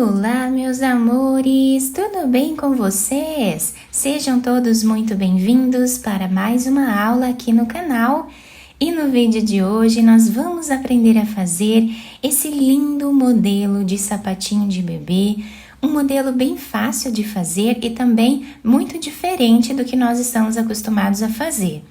Olá, meus amores! Tudo bem com vocês? Sejam todos muito bem-vindos para mais uma aula aqui no canal. E no vídeo de hoje nós vamos aprender a fazer esse lindo modelo de sapatinho de bebê, um modelo bem fácil de fazer e também muito diferente do que nós estamos acostumados a fazer.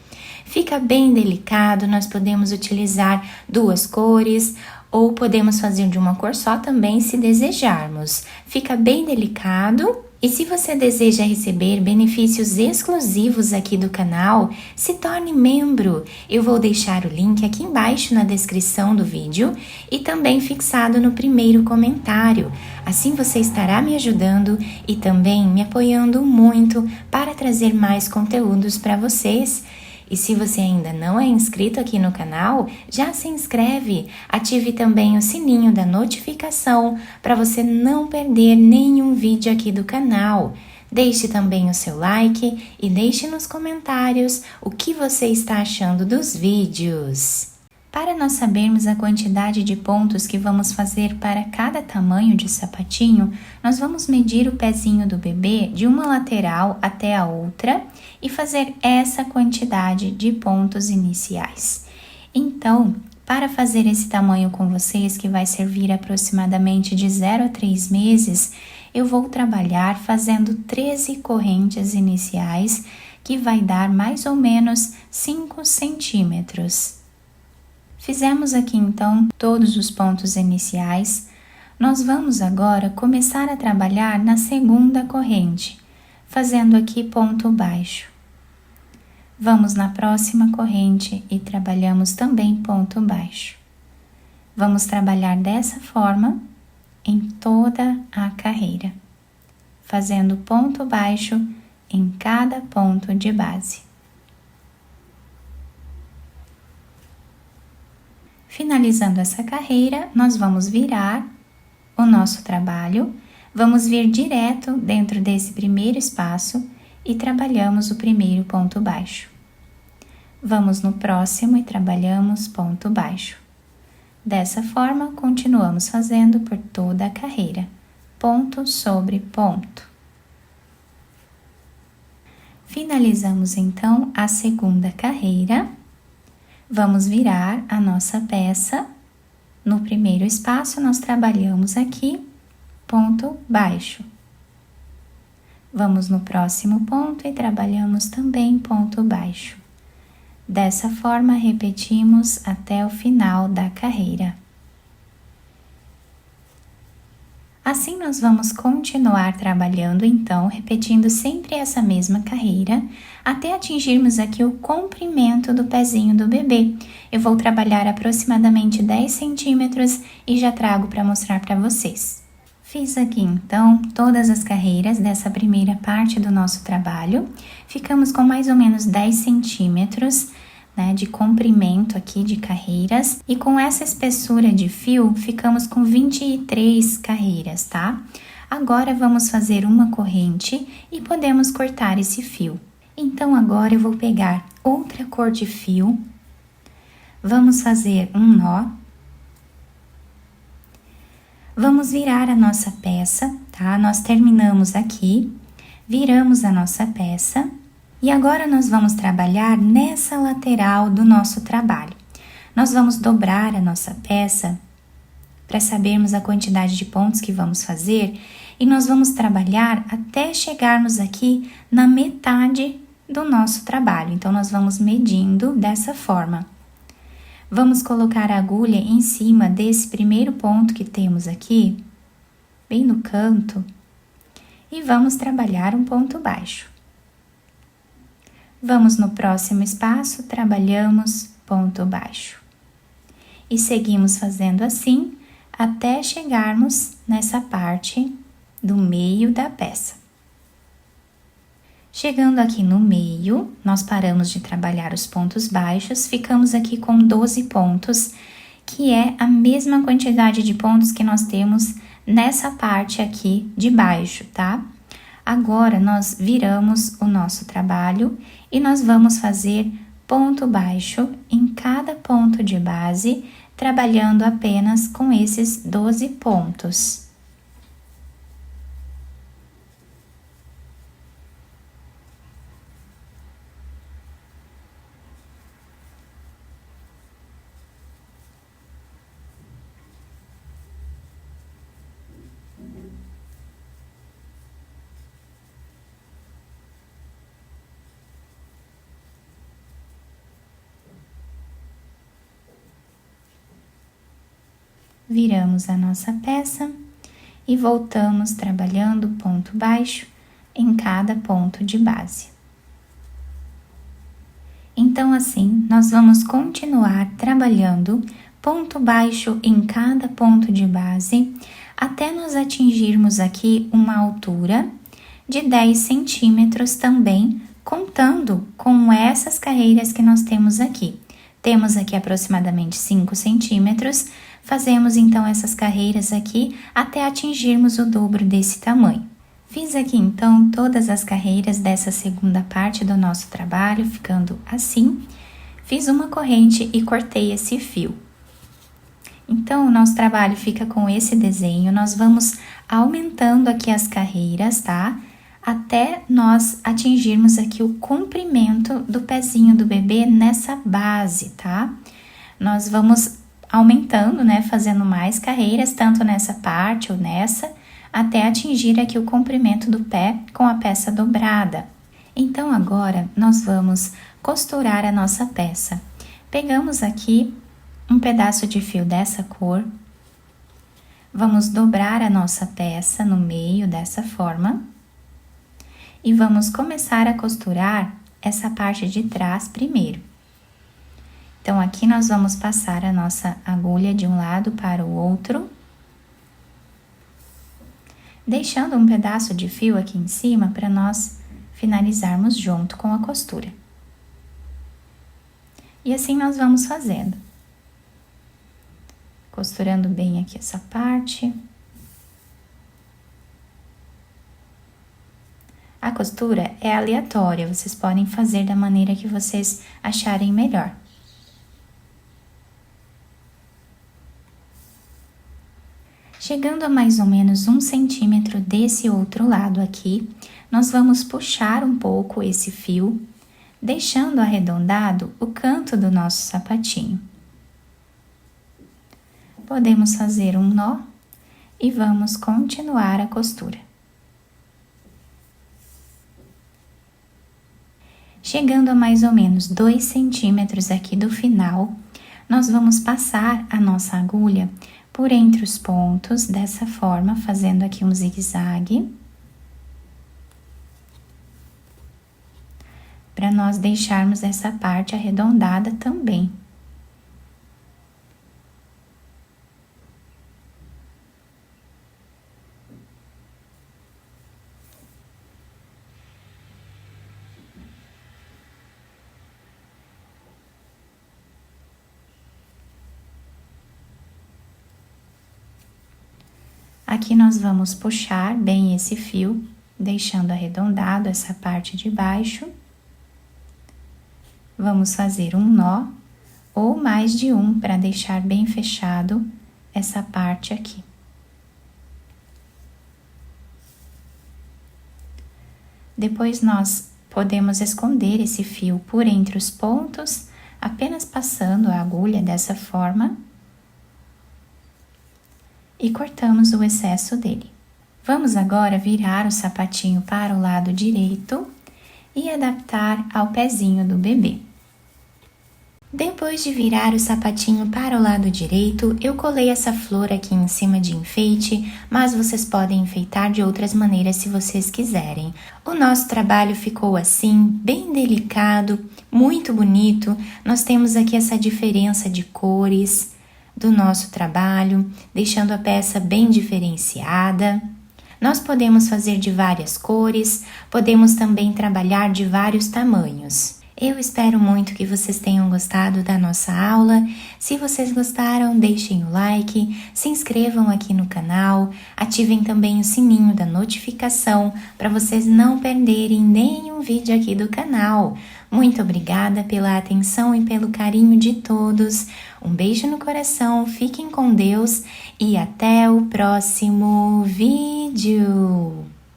Fica bem delicado, nós podemos utilizar duas cores ou podemos fazer de uma cor só também se desejarmos. Fica bem delicado e se você deseja receber benefícios exclusivos aqui do canal, se torne membro. Eu vou deixar o link aqui embaixo na descrição do vídeo e também fixado no primeiro comentário. Assim você estará me ajudando e também me apoiando muito para trazer mais conteúdos para vocês. E se você ainda não é inscrito aqui no canal, já se inscreve, ative também o sininho da notificação para você não perder nenhum vídeo aqui do canal. Deixe também o seu like e deixe nos comentários o que você está achando dos vídeos. Para nós sabermos a quantidade de pontos que vamos fazer para cada tamanho de sapatinho, nós vamos medir o pezinho do bebê de uma lateral até a outra e fazer essa quantidade de pontos iniciais. Então, para fazer esse tamanho com vocês, que vai servir aproximadamente de 0 a 3 meses, eu vou trabalhar fazendo 13 correntes iniciais, que vai dar mais ou menos 5 centímetros. Fizemos aqui então todos os pontos iniciais. Nós vamos agora começar a trabalhar na segunda corrente, fazendo aqui ponto baixo. Vamos na próxima corrente e trabalhamos também ponto baixo. Vamos trabalhar dessa forma em toda a carreira, fazendo ponto baixo em cada ponto de base. Finalizando essa carreira, nós vamos virar o nosso trabalho, vamos vir direto dentro desse primeiro espaço e trabalhamos o primeiro ponto baixo. Vamos no próximo e trabalhamos ponto baixo. Dessa forma, continuamos fazendo por toda a carreira, ponto sobre ponto. Finalizamos então a segunda carreira. Vamos virar a nossa peça. No primeiro espaço, nós trabalhamos aqui, ponto baixo. Vamos no próximo ponto e trabalhamos também ponto baixo. Dessa forma, repetimos até o final da carreira. Assim, nós vamos continuar trabalhando, então, repetindo sempre essa mesma carreira, até atingirmos aqui o comprimento do pezinho do bebê. Eu vou trabalhar aproximadamente 10 centímetros e já trago para mostrar para vocês. Fiz aqui, então, todas as carreiras dessa primeira parte do nosso trabalho. Ficamos com mais ou menos 10 centímetros, de comprimento aqui de carreiras, e com essa espessura de fio ficamos com 23 carreiras, tá? Agora vamos fazer uma corrente e podemos cortar esse fio. Então agora eu vou pegar outra cor de fio, vamos fazer um nó, vamos virar a nossa peça, tá? Nós terminamos aqui, viramos a nossa peça. E agora nós vamos trabalhar nessa lateral do nosso trabalho. Nós vamos dobrar a nossa peça para sabermos a quantidade de pontos que vamos fazer e nós vamos trabalhar até chegarmos aqui na metade do nosso trabalho. Então, nós vamos medindo dessa forma. Vamos colocar a agulha em cima desse primeiro ponto que temos aqui, bem no canto, e vamos trabalhar um ponto baixo. Vamos no próximo espaço, trabalhamos ponto baixo. E seguimos fazendo assim até chegarmos nessa parte do meio da peça. Chegando aqui no meio, nós paramos de trabalhar os pontos baixos, ficamos aqui com 12 pontos, que é a mesma quantidade de pontos que nós temos nessa parte aqui de baixo, tá? Agora, nós viramos o nosso trabalho e nós vamos fazer ponto baixo em cada ponto de base, trabalhando apenas com esses 12 pontos. viramos a nossa peça e voltamos trabalhando ponto baixo em cada ponto de base. Então, assim, nós vamos continuar trabalhando ponto baixo em cada ponto de base até nós atingirmos aqui uma altura de 10 centímetros também, contando com essas carreiras que nós temos aqui. Temos aqui aproximadamente 5 centímetros, fazemos então essas carreiras aqui até atingirmos o dobro desse tamanho. Fiz aqui então todas as carreiras dessa segunda parte do nosso trabalho, ficando assim. Fiz uma corrente e cortei esse fio. Então, o nosso trabalho fica com esse desenho, nós vamos aumentando aqui as carreiras, tá? Até nós atingirmos aqui o comprimento do pezinho do bebê nessa base, tá? Nós vamos aumentando, né? Fazendo mais carreiras, tanto nessa parte ou nessa, até atingir aqui o comprimento do pé com a peça dobrada. Então, agora, nós vamos costurar a nossa peça. Pegamos aqui um pedaço de fio dessa cor, vamos dobrar a nossa peça no meio dessa forma e vamos começar a costurar essa parte de trás primeiro. Então, aqui nós vamos passar a nossa agulha de um lado para o outro, deixando um pedaço de fio aqui em cima para nós finalizarmos junto com a costura. E assim nós vamos fazendo. Costurando bem aqui essa parte. A costura é aleatória, vocês podem fazer da maneira que vocês acharem melhor. Chegando a mais ou menos 1 centímetro desse outro lado aqui, nós vamos puxar um pouco esse fio, deixando arredondado o canto do nosso sapatinho. Podemos fazer um nó e vamos continuar a costura. Chegando a mais ou menos 2 centímetros aqui do final, nós vamos passar a nossa agulha por entre os pontos, dessa forma, fazendo aqui um zigue-zague. Para nós deixarmos essa parte arredondada também. Aqui nós vamos puxar bem esse fio, deixando arredondado essa parte de baixo. Vamos fazer um nó, ou mais de um, para deixar bem fechado essa parte aqui. Depois nós podemos esconder esse fio por entre os pontos, apenas passando a agulha dessa forma. E cortamos o excesso dele. Vamos agora virar o sapatinho para o lado direito e adaptar ao pezinho do bebê. Depois de virar o sapatinho para o lado direito, eu colei essa flor aqui em cima de enfeite, mas vocês podem enfeitar de outras maneiras se vocês quiserem. O nosso trabalho ficou assim, bem delicado, muito bonito. Nós temos aqui essa diferença de cores do nosso trabalho, deixando a peça bem diferenciada. Nós podemos fazer de várias cores, podemos também trabalhar de vários tamanhos. Eu espero muito que vocês tenham gostado da nossa aula. Se vocês gostaram, deixem o like, se inscrevam aqui no canal, ativem também o sininho da notificação para vocês não perderem nenhum vídeo aqui do canal. Muito obrigada pela atenção e pelo carinho de todos. Um beijo no coração, fiquem com Deus e até o próximo vídeo.